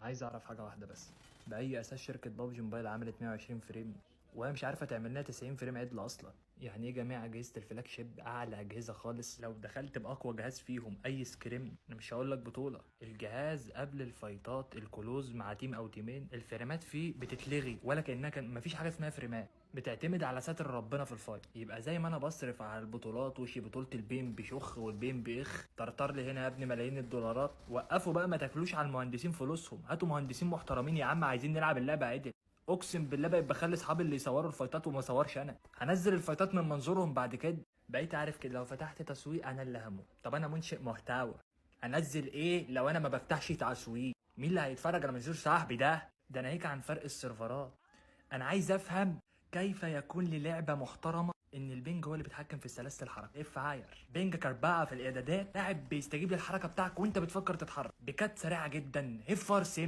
عايز اعرف حاجه واحده بس، باي اساس شركه بابجي موبايل عملت 120 فريم وهي مش عارفه تعمل لنا 90 فريم عدل اصلا؟ يعني ايه جميع اجهزه الفلاج شيب اعلى اجهزه خالص، لو دخلت باقوى جهاز فيهم اي سكريم انا مش هقول لك بطوله، الجهاز قبل الفايتات الكلوز مع تيم او تيمين الفريمات فيه بتتلغي ولا كانها كان مفيش حاجه اسمها فريمات، بتعتمد على ستر ربنا في الفايت. يبقى زي ما انا بصرف على البطولات وشي بطوله البيم بشخ والبيم بيخ، طرطر لي هنا يا ابني ملايين الدولارات. وقفوا بقى ما تاكلوش على المهندسين فلوسهم، هاتوا مهندسين محترمين يا عم، عايزين نلعب اللعبه عدل. اقسم بالله بقيت بخلي اصحابي اللي يصوروا الفايتات وما صورش انا، هنزل الفايتات من منظورهم بعد كده. بقيت عارف كده لو فتحت تسويق انا اللي هموت. طب انا منشئ محتوى، انزل ايه لو انا ما بفتحش تسويق؟ مين اللي هيتفرج على منظور صاحبي ده انا هيك عن فرق السيرفرات. انا عايز افهم كيف يكون للعبه محترمه ان البنج هو اللي بيتحكم في سلاسل الحركه. اف عاير بنج كربعه في الاعدادات، لاعب بيستجيب للحركه بتاعك وانت بتفكر تتحرك بكات سريعه جدا. اف ار سم